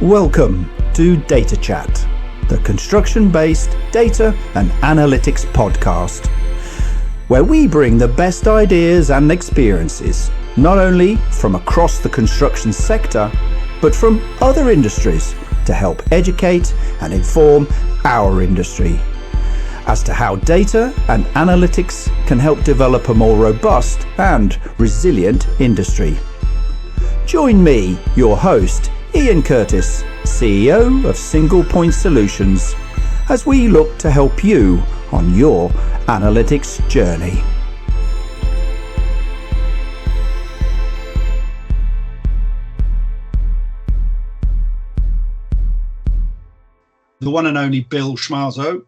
Welcome to DataChat, the construction-based data and analytics podcast, where we bring the best ideas and experiences, not only from across the construction sector, but from other industries to help educate and inform our industry as to how data and analytics can help develop a more robust and resilient industry. Join me, your host, Iain Curtis, CEO of Single Point Solutions, as we look to help you on your analytics journey. The one and only Bill Schmarzo.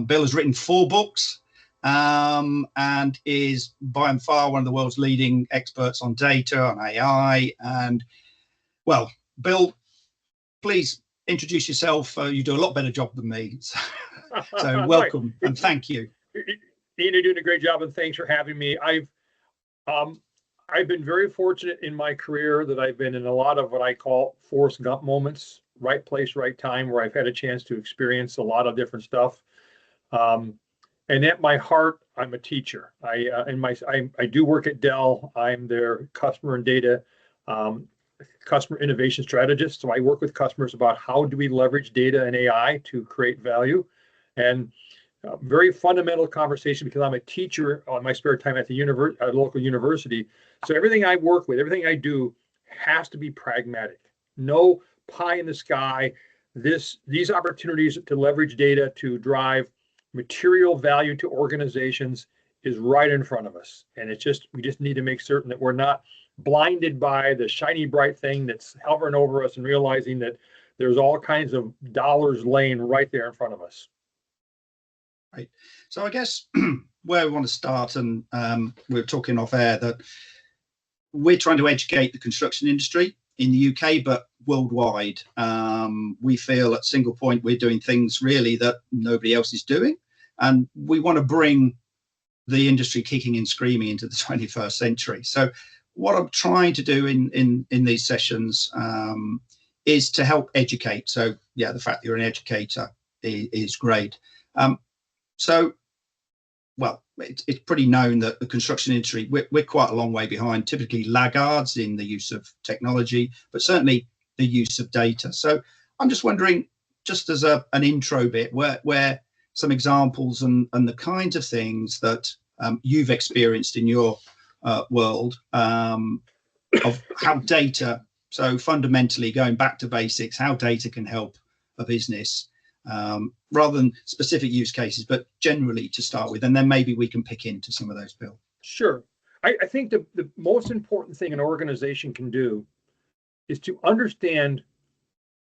Bill has written 4 books and is by and far one of the world's leading experts on data, on AI. And, well, Bill, please introduce yourself. You do a lot better job than me. So welcome and thank you. Iain, you're doing a great job and thanks for having me. I've been very fortunate in my career that I've been in a lot of what I call Forrest Gump moments, right place, right time, where I've had a chance to experience a lot of different stuff. And at my heart, I'm a teacher. I do work at Dell. I'm their customer and data customer innovation strategist. So I work with customers about how do we leverage data and AI to create value, and very fundamental conversation because I'm a teacher on my spare time at the local university. So everything I work with, everything I do has to be pragmatic. No pie in the sky. These opportunities to leverage data to drive material value to organizations is right in front of us. And we just need to make certain that we're not blinded by the shiny bright thing that's hovering over us and realizing that there's all kinds of dollars laying right there in front of us. Right. So I guess where we want to start, and we're talking off air, that we're trying to educate the construction industry in the UK, but worldwide. We feel at Single Point we're doing things really that nobody else is doing. And we want to bring the industry kicking and screaming into the 21st century. So what I'm trying to do in these sessions is to help educate. So yeah, the fact that you're an educator is great. So, well, it's pretty known that the construction industry, we're quite a long way behind, typically laggards in the use of technology, but certainly the use of data. So I'm just wondering, just as an intro bit, where some examples and the kinds of things that you've experienced in your world of how data, so fundamentally going back to basics, how data can help a business, rather than specific use cases, but generally to start with, and then maybe we can pick into some of those, Bill. Sure. I think the most important thing an organization can do is to understand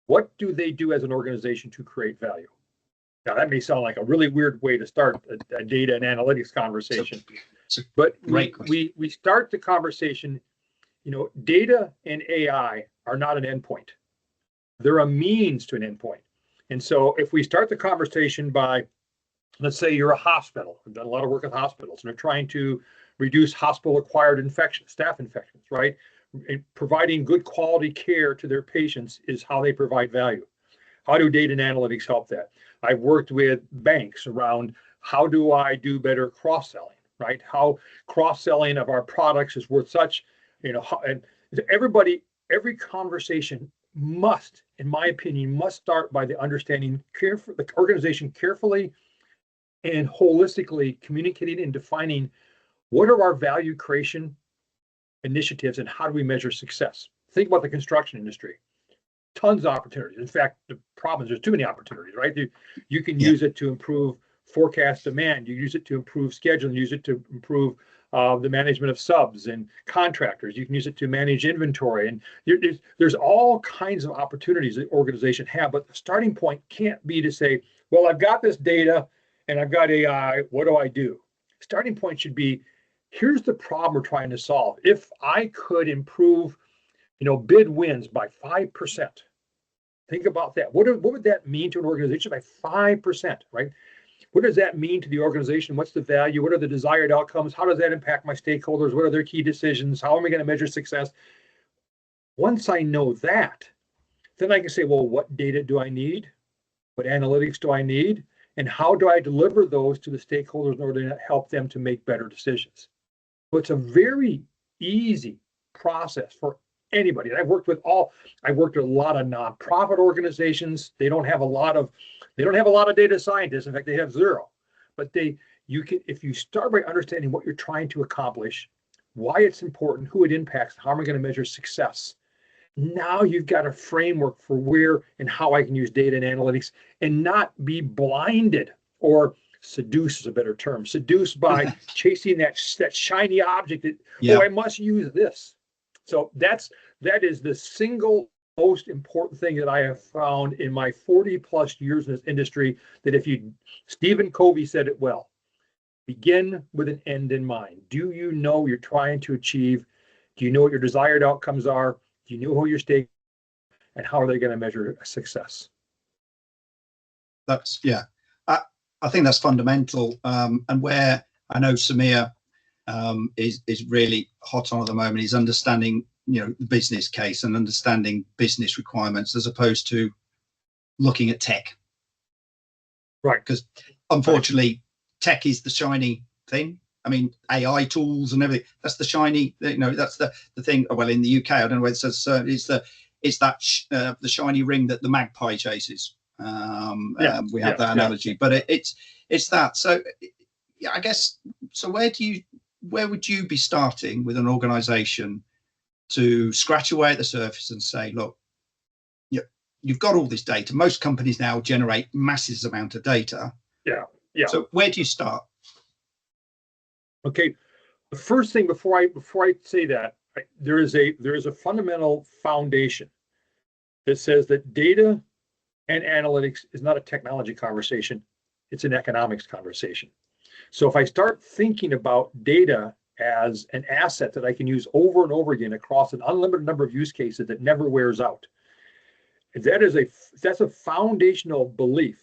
what do they do as an organization to create value. Now, that may sound like a really weird way to start a data and analytics conversation, but we start the conversation, data and AI are not an endpoint. They're a means to an endpoint. And so if we start the conversation by, let's say you're a hospital, I've done a lot of work with hospitals, and they're trying to reduce hospital-acquired infections, staph infections, right? And providing good quality care to their patients is how they provide value. How do data and analytics help that? I've worked with banks around how do I do better cross-selling, right? How cross-selling of our products is worth such, and every conversation must, in my opinion, start by the understanding the organization carefully and holistically communicating and defining what are our value creation initiatives and how do we measure success. Think about the construction industry. Tons of opportunities. In fact, the problem is there's too many opportunities, right? You can use it to improve forecast demand. You use it to improve scheduling. Use it to improve the management of subs and contractors. You can use it to manage inventory. And there's all kinds of opportunities that organizations have. But the starting point can't be to say, well, I've got this data and I've got AI. What do I do? Starting point should be, here's the problem we're trying to solve. If I could improve bid wins by 5%. Think about that. What would that mean to an organization by 5%, right? What does that mean to the organization? What's the value? What are the desired outcomes? How does that impact my stakeholders? What are their key decisions? How am I going to measure success? Once I know that, then I can say, well, what data do I need? What analytics do I need? And how do I deliver those to the stakeholders in order to help them to make better decisions? So it's a very easy process for anybody. And I worked with a lot of nonprofit organizations. They don't have a lot of data scientists. In fact, they have zero. But you can, if you start by understanding what you're trying to accomplish, why it's important, who it impacts, how am I going to measure success? Now you've got a framework for where and how I can use data and analytics and not be blinded, or seduced is a better term, seduced by chasing that shiny object that, oh, I must use this. So that is the single most important thing that I have found in my 40 plus years in this industry, that Stephen Covey said it well, begin with an end in mind. Do you know what you're trying to achieve? Do you know what your desired outcomes are? Do you know who your stake, and how are they going to measure success? I think that's fundamental, and where I know Samir is really hot on at the moment is understanding, the business case and understanding business requirements as opposed to looking at tech. Right. Because unfortunately, tech is the shiny thing. I mean, AI tools and everything, that's the shiny, that's the thing. Well, in the UK, I don't know whether it says it's the shiny ring that the magpie chases. We have that analogy, but it's that. So I guess, so where would you be starting with an organization to scratch away at the surface and say, look, you've got all this data. Most companies now generate massive amount of data. Yeah. So where do you start? Okay, the first thing before I say that, there is a fundamental foundation that says that data and analytics is not a technology conversation, it's an economics conversation. So if I start thinking about data as an asset that I can use over and over again across an unlimited number of use cases that never wears out, that's a foundational belief.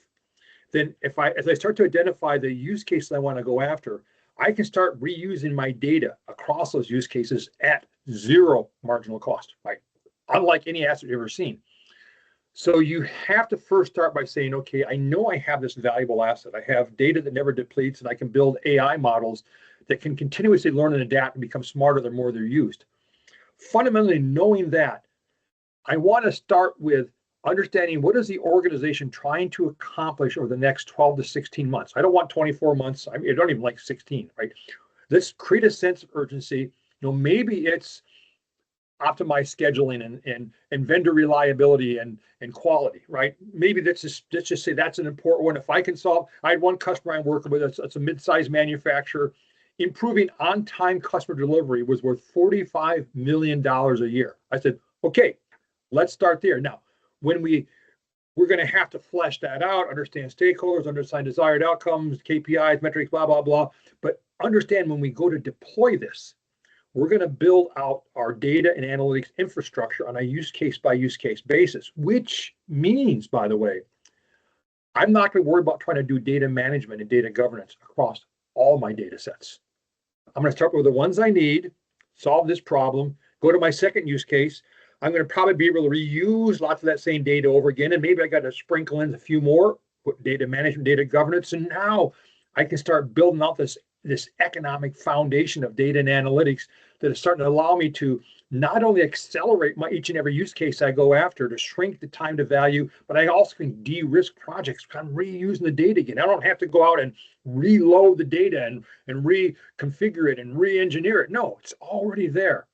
Then as I start to identify the use cases I want to go after, I can start reusing my data across those use cases at zero marginal cost, right? Unlike any asset you've ever seen. So you have to first start by saying, okay, I know I have this valuable asset. I have data that never depletes, and I can build AI models that can continuously learn and adapt and become smarter the more they're used. Fundamentally, knowing that, I want to start with understanding what is the organization trying to accomplish over the next 12 to 16 months. I don't want 24 months. I don't even like 16, right? Let's create a sense of urgency. Maybe it's optimized scheduling and vendor reliability and quality, right? Maybe let's just say that's an important one. If I can solve, I had one customer I'm working with, it's a mid-sized manufacturer. Improving on-time customer delivery was worth $45 million a year. I said, okay, let's start there. Now, when we're going to have to flesh that out, understand stakeholders, understand desired outcomes, KPIs, metrics, blah, blah, blah. But understand when we go to deploy this, we're going to build out our data and analytics infrastructure on a use case by use case basis, which means, by the way, I'm not going to worry about trying to do data management and data governance across all my data sets. I'm going to start with the ones I need, solve this problem, go to my second use case. I'm going to probably be able to reuse lots of that same data over again. And maybe I got to sprinkle in a few more, put data management, data governance. And now I can start building out this economic foundation of data and analytics that is starting to allow me to not only accelerate each and every use case I go after to shrink the time to value, but I also can de-risk projects because I'm reusing the data again. I don't have to go out and reload the data and reconfigure it and re-engineer it. No, it's already there.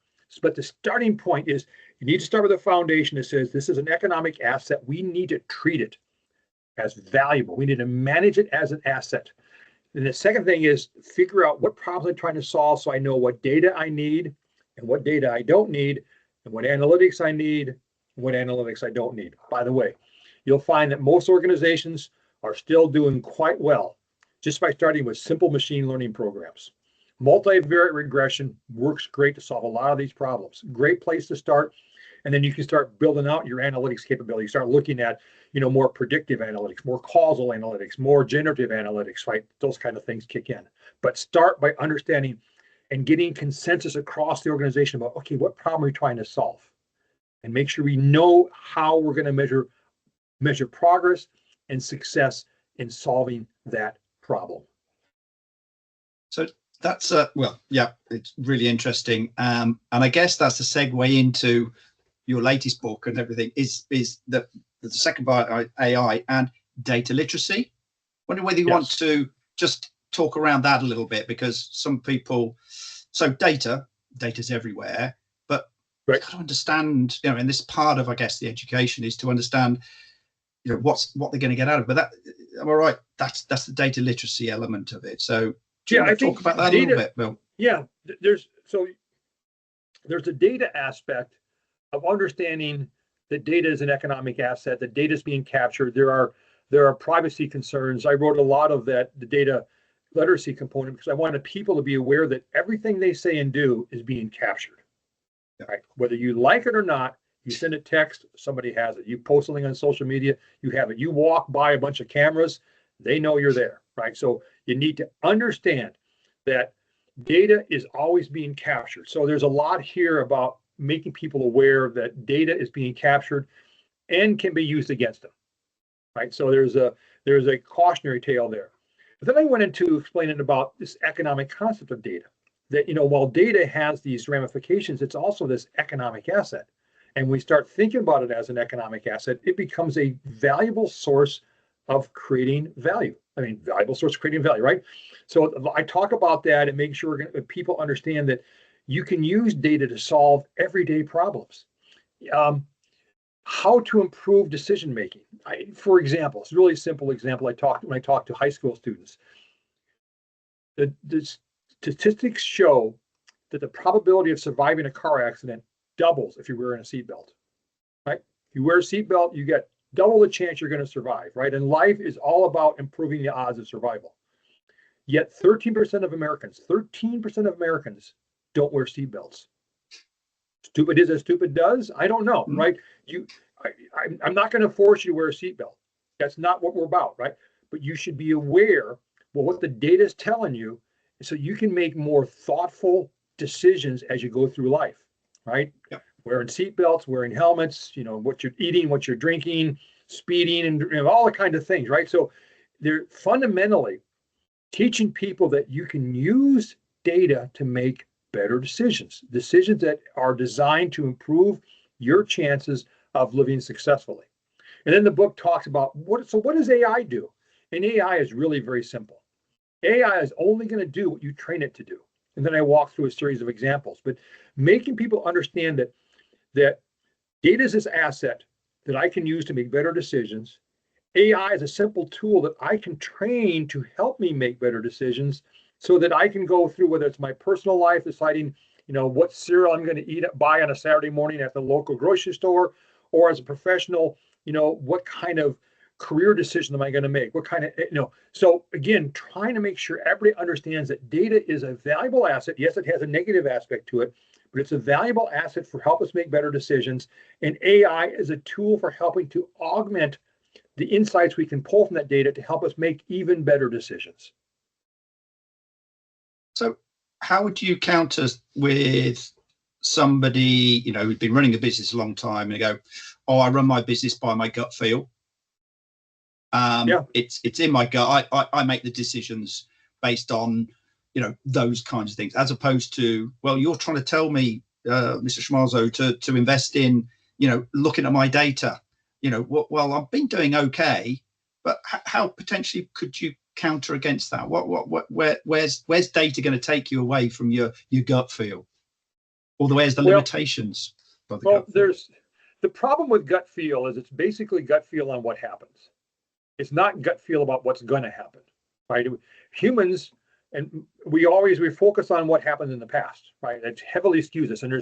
But the starting point is you need to start with a foundation that says this is an economic asset. We need to treat it as valuable. We need to manage it as an asset. And the second thing is figure out what problems I'm trying to solve so I know what data I need and what data I don't need and what analytics I need and what analytics I don't need. By the way, you'll find that most organizations are still doing quite well just by starting with simple machine learning programs. Multivariate regression works great to solve a lot of these problems. Great place to start. And then you can start building out your analytics capability. Start looking at, more predictive analytics, more causal analytics, more generative analytics, right? Those kind of things kick in. But start by understanding and getting consensus across the organization about, okay, what problem are we trying to solve? and make sure we know how we're going to measure progress and success in solving that problem. So that's well, yeah, it's really interesting, and I guess that's a segue into your latest book and everything. Is the second part, AI and data literacy. Wonder whether you want to just talk around that a little bit, because some people, so data's everywhere, but right. got to understand, and this part of, I guess, the education is to understand, what they're going to get out of it. But that, am I right? That's the data literacy element of it. So do you want to talk about that a little bit, Bill? Yeah, there's a data aspect of understanding that data is an economic asset, that data is being captured. There are privacy concerns. I wrote a lot of that, the data literacy component, because I wanted people to be aware that everything they say and do is being captured. Right? Whether you like it or not, you send a text, somebody has it. You post something on social media, you have it. You walk by a bunch of cameras, they know you're there, right? So you need to understand that data is always being captured. So there's a lot here about making people aware that data is being captured and can be used against them, right? So there's a cautionary tale there. But then I went into explaining about this economic concept of data, that, while data has these ramifications, it's also this economic asset. And we start thinking about it as an economic asset, it becomes a valuable source of creating value. Valuable source of creating value, right? So I talk about that and make sure people understand that you can use data to solve everyday problems. How to improve decision making. For example, it's a really simple example. When I talk to high school students, the statistics show that the probability of surviving a car accident doubles if you're wearing a seatbelt. Right? If you wear a seatbelt, you get double the chance you're going to survive. Right? And life is all about improving the odds of survival. Yet 13% of Americans don't wear seatbelts. Stupid is as stupid does. I don't know, right? I'm not going to force you to wear a seatbelt. That's not what we're about, right? But you should be aware, what the data is telling you, so you can make more thoughtful decisions as you go through life, right? Yep. Wearing seatbelts, wearing helmets, what you're eating, what you're drinking, speeding, and all the kind of things, right? So they're fundamentally teaching people that you can use data to make better decisions that are designed to improve your chances of living successfully. And then the book talks about what does AI do? And AI is really very simple. AI is only going to do what you train it to do. And then I walk through a series of examples, but making people understand that data is this asset that I can use to make better decisions. AI is a simple tool that I can train to help me make better decisions, so that I can go through, whether it's my personal life, deciding, what cereal I'm going to buy on a Saturday morning at the local grocery store, or as a professional, what kind of career decision am I going to make? What kind of, so again, trying to make sure everybody understands that data is a valuable asset. Yes, it has a negative aspect to it, but it's a valuable asset for help us make better decisions. And AI is a tool for helping to augment the insights we can pull from that data to help us make even better decisions. So how would you counter with somebody, who's been running a business a long time, and they go, I run my business by my gut feel. It's in my gut. I make the decisions based on, those kinds of things, as opposed to, well, you're trying to tell me, Mr. Schmarzo, to invest in, looking at my data. Well, I've been doing okay, but how potentially could you counter against that? Where's data going to take you away from your gut feel, or where's the limitations? There's the problem with gut feel is it's basically gut feel on what happens. It's not gut feel about what's going to happen, right? Humans, and we focus on what happened in the past, right? It heavily skews us, and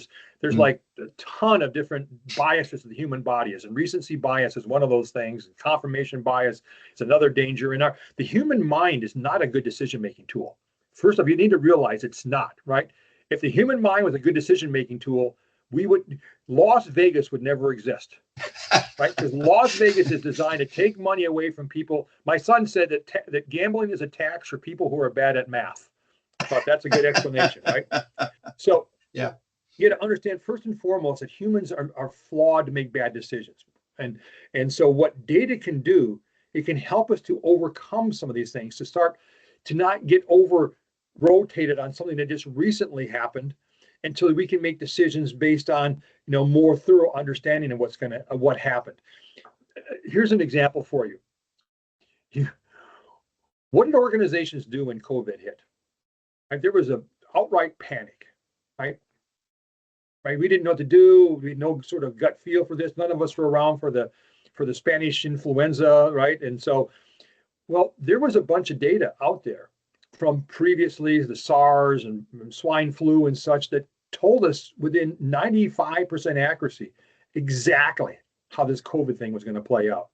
there's like a ton of different biases that the human body is, and recency bias is one of those things. Confirmation bias is another danger. And the human mind is not a good decision-making tool. First off, you need to realize it's not, right? If the human mind was a good decision-making tool, Las Vegas would never exist, right? Because Las Vegas is designed to take money away from people. My son said that gambling is a tax for people who are bad at math. I thought that's a good explanation, right? So, yeah. you got to understand first and foremost that humans are flawed to make bad decisions. And so what data can do, it can help us to overcome some of these things, to start to not get over rotated on something that just recently happened, until we can make decisions based on more thorough understanding of what happened. Here's an example for you. What did organizations do when COVID hit? Right? There was an outright panic, right? We didn't know what to do. We had no sort of gut feel for this. None of us were around for the Spanish influenza, right? And so, well, there was a bunch of data out there from previously the SARS and swine flu and such that told us within 95% accuracy exactly how this COVID thing was going to play out.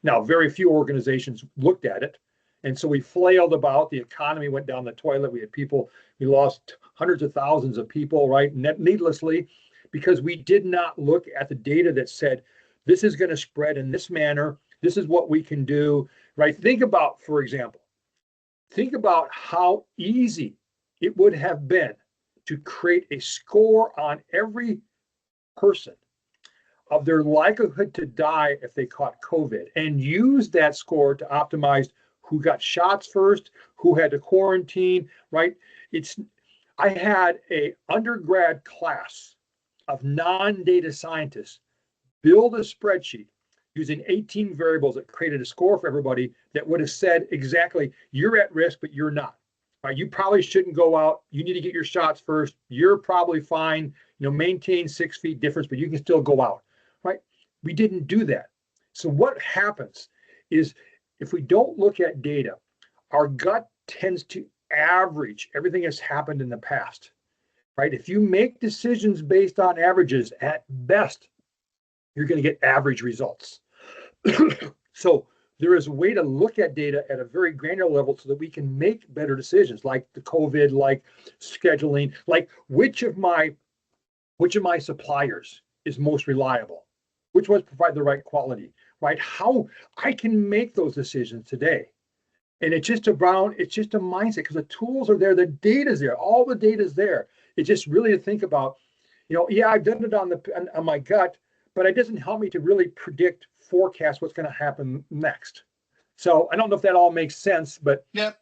Now, very few organizations looked at it. And so we flailed about, the economy went down the toilet. We lost hundreds of thousands of people, right? Needlessly, because we did not look at the data that said, this is going to spread in this manner. This is what we can do, right? Think about, for example, how easy it would have been to create a score on every person of their likelihood to die if they caught COVID, and use that score to optimize who got shots first, who had to quarantine, right? I had a undergrad class of non-data scientists build a spreadsheet using 18 variables that created a score for everybody that would have said exactly, you're at risk, but you're not. Right? You probably shouldn't go out. You need to get your shots first. You're probably fine. Maintain 6 feet difference, but you can still go out. Right? We didn't do that. So what happens is, if we don't look at data, our gut tends to average everything that's happened in the past. Right? If you make decisions based on averages, at best, you're going to get average results. So there is a way to look at data at a very granular level so that we can make better decisions, like the COVID, like scheduling, like which of my suppliers is most reliable, which ones provide the right quality, right? How I can make those decisions today. And it's just a mindset, because the tools are there, the data's there, all the data's there. It's just really to think about, yeah, I've done it on my gut, but it doesn't help me to really forecast what's going to happen next. So I don't know if that all makes sense, but yeah.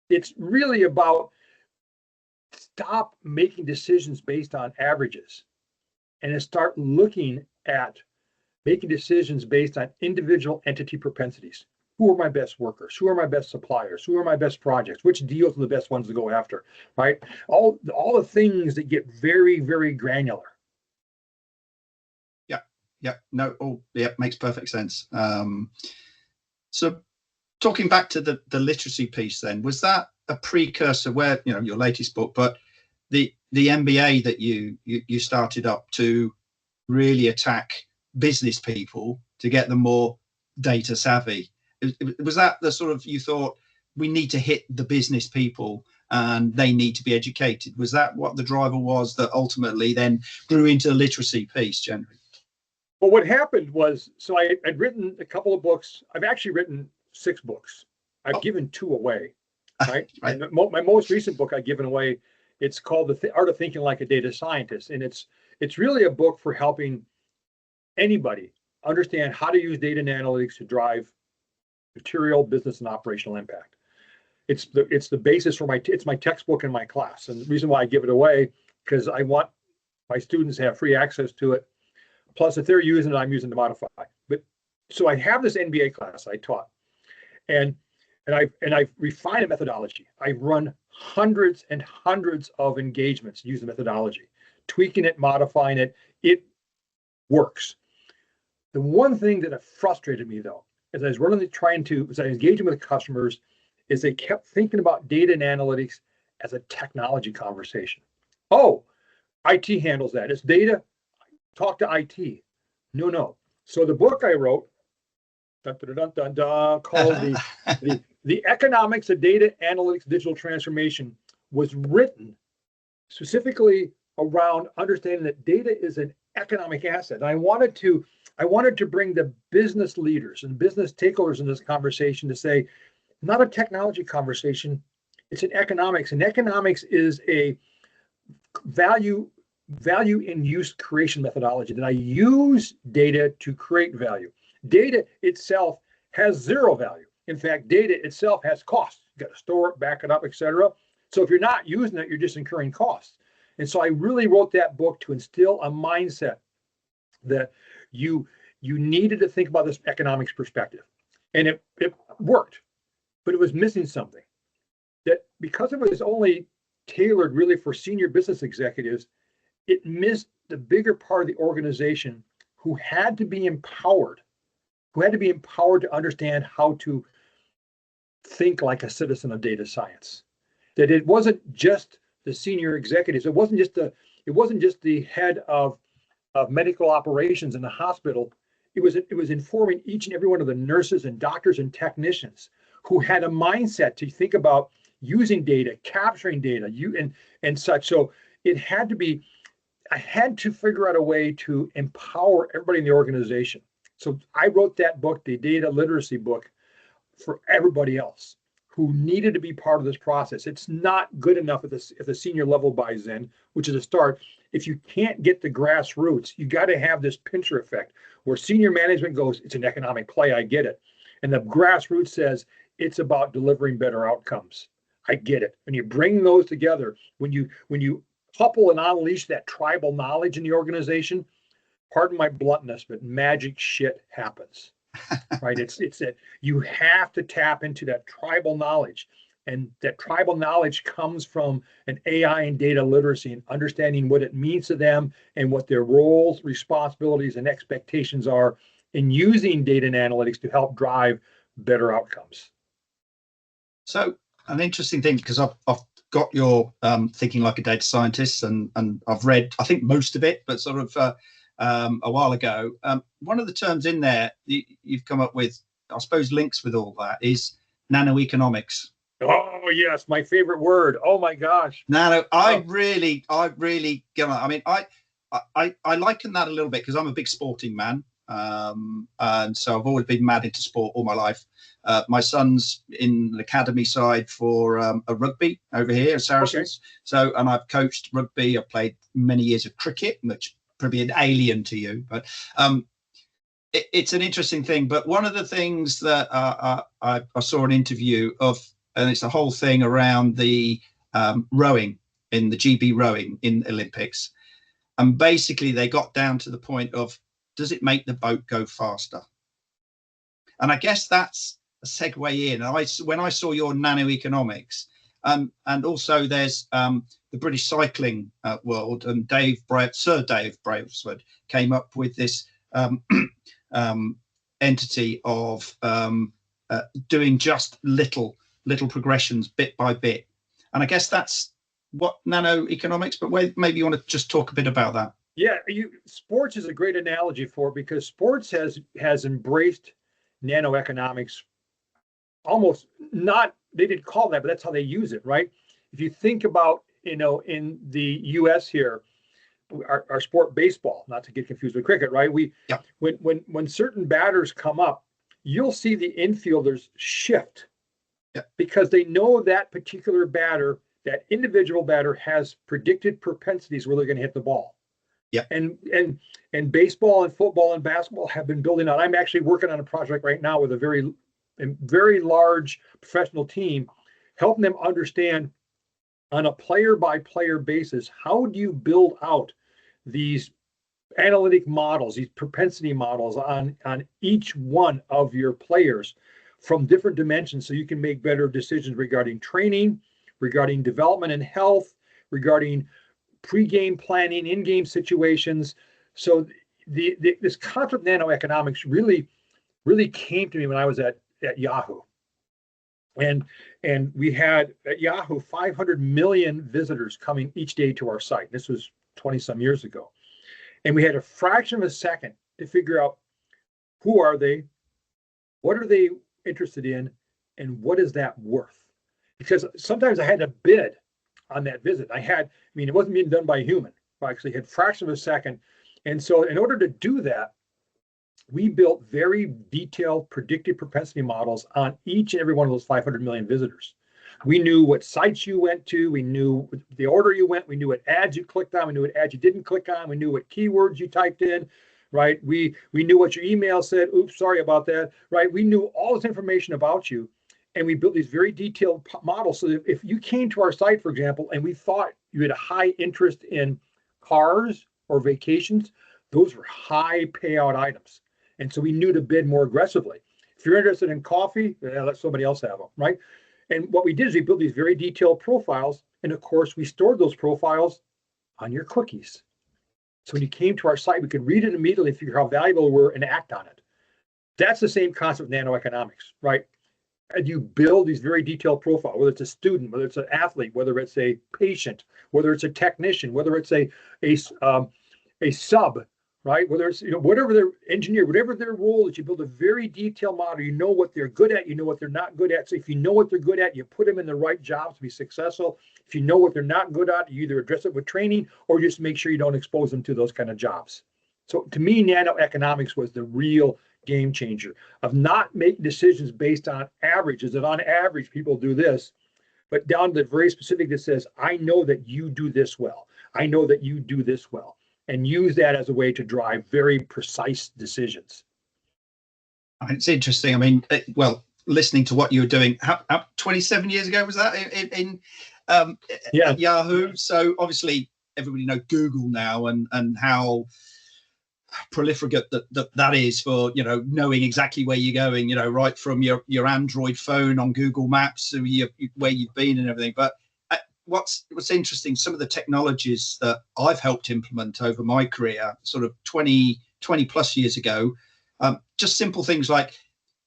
It's really about stop making decisions based on averages and start looking at making decisions based on individual entity propensities. Who are my best workers? Who are my best suppliers? Who are my best projects? Which deals are the best ones to go after, right? All the things that get very, very granular. Makes perfect sense. So talking back to the literacy piece then, was that a precursor where, your latest book, but the MBA that you started up to really attack business people to get them more data savvy? Was that the sort of, you thought we need to hit the business people and they need to be educated? Was that what the driver was that ultimately then grew into the literacy piece generally? Well, what happened was, so I'd written a couple of books. I've actually written 6 books. I've given 2 away, right? Right. And my most recent book I've given away, it's called The Art of Thinking Like a Data Scientist. And it's really a book for helping anybody understand how to use data and analytics to drive material, business, and operational impact. It's the basis for it's my textbook in my class. And the reason why I give it away, because I want my students to have free access to it. Plus, if they're using it, I'm using to modify. But so I have this NBA class I taught, and I've refined a methodology. I've run hundreds and hundreds of engagements using the methodology, tweaking it, modifying it. It works. The one thing that frustrated me, though, as I was engaging with customers, is they kept thinking about data and analytics as a technology conversation. Oh, IT handles that. It's data. Talk to IT. No. So the book I wrote, called the Economics of Data Analytics Digital Transformation, was written specifically around understanding that data is an economic asset. And I wanted to bring the business leaders and business stakeholders in this conversation to say, not a technology conversation, it's an economics. And economics is a value value in use creation methodology, that I use data to create value. Data itself has zero value. In fact, data itself has costs. You got to store it, back it up, etc. So if you're not using it, you're just incurring costs. And so I really wrote that book to instill a mindset that you needed to think about this economics perspective. And it worked, but it was missing something. That because it was only tailored really for senior business executives, it missed the bigger part of the organization who had to be empowered to understand how to think like a citizen of data science. That it wasn't just the senior executives, it wasn't just the head of medical operations in the hospital. It was informing each and every one of the nurses and doctors and technicians who had a mindset to think about using data, capturing data, and such. So it had to be, I had to figure out a way to empower everybody in the organization. So I wrote that book, the data literacy book, for everybody else who needed to be part of this process. It's not good enough if the senior level buys in, which is a start. If you can't get the grassroots, you got to have this pincher effect where senior management goes, it's an economic play, I get it. And the grassroots says, it's about delivering better outcomes. I get it. And you bring those together, when you couple and unleash that tribal knowledge in the organization, pardon my bluntness, but magic shit happens. Right? It's that you have to tap into that tribal knowledge, and that tribal knowledge comes from an AI and data literacy and understanding what it means to them and what their roles, responsibilities, and expectations are in using data and analytics to help drive better outcomes. So an interesting thing, because I've got your thinking like a data scientist, and I've read, I think, most of it, but sort of a while ago. One of the terms in there you've come up with, I suppose, links with all that, is nanoeconomics. Oh yes, my favorite word. Oh my gosh. Nano. I really, I mean, I liken that a little bit because I'm a big sporting man, and so I've always been mad into sport all my life. My son's in the academy side for a rugby over here at Saracens. Okay. So, and I've coached rugby. I've played many years of cricket, which probably an alien to you, but it's an interesting thing. But one of the things that I saw an interview of, and it's the whole thing around the rowing in the GB rowing in Olympics, and basically they got down to the point of, does it make the boat go faster? And I guess that's a segue in. When I saw your nanoeconomics, and also there's the British cycling world, and Sir Dave Brailsford came up with this entity of doing just little progressions bit by bit. And I guess that's what nanoeconomics, but maybe you want to just talk a bit about that. Yeah, sports is a great analogy for it, because sports has embraced nanoeconomics. Almost not, they didn't call that, but that's how they use it, right? If you think about, in the US here, our sport baseball, not to get confused with cricket, right? When certain batters come up, you'll see the infielders shift, because they know that particular batter, that individual batter, has predicted propensities where they're going to hit the ball. Yeah. And baseball and football and basketball have been building on. I'm actually working on a project right now with a very large professional team, helping them understand on a player by player basis, how do you build out these analytic models, these propensity models on each one of your players from different dimensions, so you can make better decisions regarding training, regarding development and health, regarding pre-game planning, in-game situations. So this concept of nanoeconomics really came to me when I was at Yahoo. And we had at Yahoo 500 million visitors coming each day to our site. This was 20 some years ago. And we had a fraction of a second to figure out, who are they, what are they interested in, and what is that worth? Because sometimes I had to bid on that visit. It wasn't being done by a human. I actually had fraction of a second. And so in order to do that, we built very detailed predictive propensity models on each and every one of those 500 million visitors. We knew what sites you went to. We knew the order you went. We knew what ads you clicked on. We knew what ads you didn't click on. We knew what keywords you typed in, right? We knew what your email said. Oops, sorry about that, right? We knew all this information about you. And we built these very detailed models so that if you came to our site, for example, and we thought you had a high interest in cars or vacations, those were high payout items. And so we knew to bid more aggressively. If you're interested in coffee, let somebody else have them, right? And what we did is we built these very detailed profiles. And of course, we stored those profiles on your cookies. So when you came to our site, we could read it immediately, figure how valuable we were, and act on it. That's the same concept of nanoeconomics, right? And you build these very detailed profiles, whether it's a student, whether it's an athlete, whether it's a patient, whether it's a technician, whether it's a sub, right? Whether it's, whatever their engineer, whatever their role is, you build a very detailed model. You know what they're good at, you know what they're not good at. So if you know what they're good at, you put them in the right jobs to be successful. If you know what they're not good at, you either address it with training or just make sure you don't expose them to those kind of jobs. So to me, nanoeconomics was the real game changer of not making decisions based on averages, that on average people do this, but down to the very specific that says, I know that you do this well. I know that you do this well, and use that as a way to drive very precise decisions. It's interesting. I mean, well, listening to what you were doing, how 27 years ago was that in at Yahoo? So obviously everybody knows Google now and how prolific that is for knowing exactly where you're going, right from your Android phone on Google Maps to where you've been and everything. But what's interesting, some of the technologies that I've helped implement over my career, sort of 20 plus years ago, just simple things like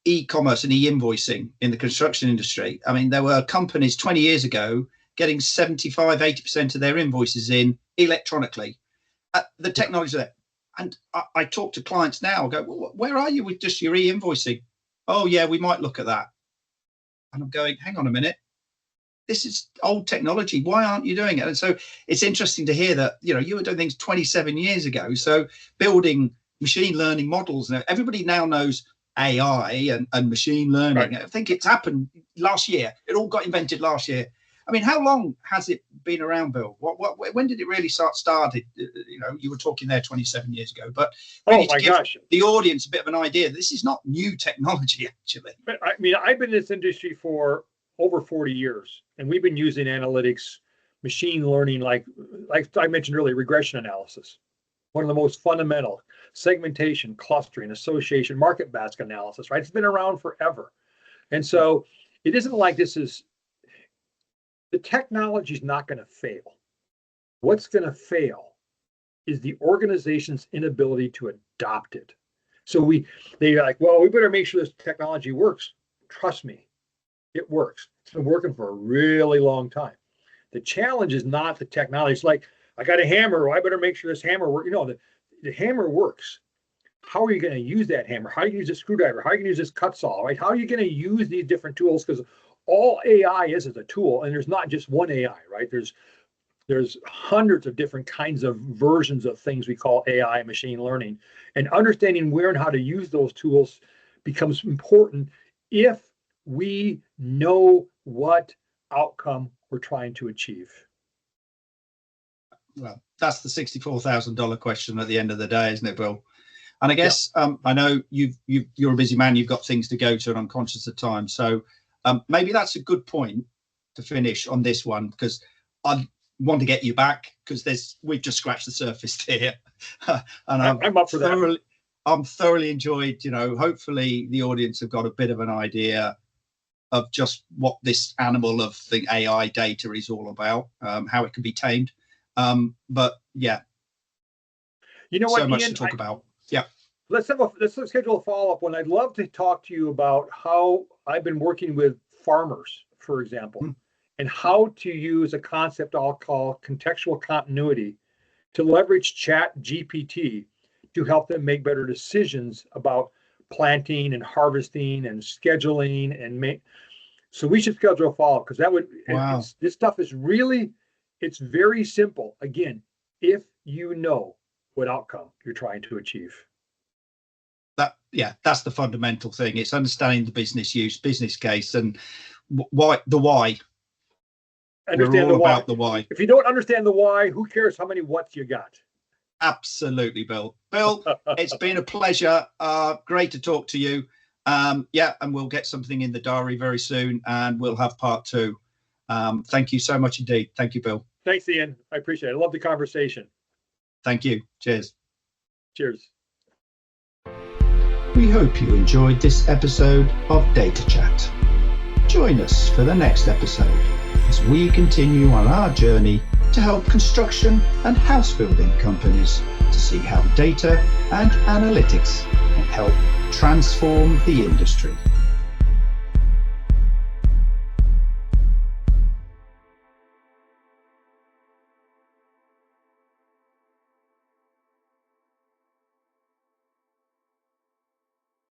e-commerce and e-invoicing in the construction industry. I mean, there were companies 20 years ago getting 75-80% of their invoices in electronically. The technology there. And I talk to clients now, I go, well, where are you with just your e-invoicing? Oh, yeah, we might look at that. And I'm going, hang on a minute. This is old technology. Why aren't you doing it? And so it's interesting to hear that, you were doing things 27 years ago. So building machine learning models. And everybody now knows AI and machine learning. Right. I think it's happened last year. It all got invented last year. I mean, how long has it been around, Bill? When did it really started? You were talking there 27 years ago, but oh my gosh, the audience a bit of an idea. This is not new technology, actually. I mean, I've been in this industry for over 40 years, and we've been using analytics, machine learning, like I mentioned earlier, regression analysis, one of the most fundamental, segmentation, clustering, association, market basket analysis. Right? It's been around forever, and so it isn't like this is. The technology is not going to fail. What's going to fail is the organization's inability to adopt it. So they're like, well, we better make sure this technology works. Trust me, it works. It's been working for a really long time. The challenge is not the technology. It's like, I got a hammer. Well, I better make sure this hammer works. The hammer works. How are you going to use that hammer? How are you going to use this screwdriver? How are you going to use this cut saw? Right? How are you going to use these different tools? Because all AI is a tool, and there's not just one AI, right? There's hundreds of different kinds of versions of things we call AI and machine learning, and understanding where and how to use those tools becomes important if we know what outcome we're trying to achieve. Well, that's the $64,000 question at the end of the day, isn't it, Bill? And I guess I know you're a busy man. You've got things to go to, and I'm conscious of time. So maybe that's a good point to finish on this one, because I want to get you back, because we've just scratched the surface here, and I'm up for that. I'm thoroughly enjoyed. Hopefully the audience have got a bit of an idea of just what this animal of the AI data is all about, how it can be tamed. But yeah, so much Iain, to talk about. Yeah. Let's schedule a follow-up one. I'd love to talk to you about how I've been working with farmers, for example, and how to use a concept I'll call contextual continuity to leverage Chat GPT to help them make better decisions about planting and harvesting and scheduling and so we should schedule a follow-up, because that would, wow. This stuff is really, it's very simple. Again, if you know what outcome you're trying to achieve. That's the fundamental thing. It's understanding the business use, business case, and why understand We're all the why. about the why. If you don't understand the why, who cares how many whats you got? Absolutely, Bill. Bill, it's been a pleasure. Great to talk to you. And we'll get something in the diary very soon, and we'll have part 2. Thank you so much indeed. Thank you, Bill. Thanks, Ian. I appreciate it. I love the conversation. Thank you. Cheers. Cheers. We hope you enjoyed this episode of DataChat. Join us for the next episode as we continue on our journey to help construction and house building companies to see how data and analytics can help transform the industry.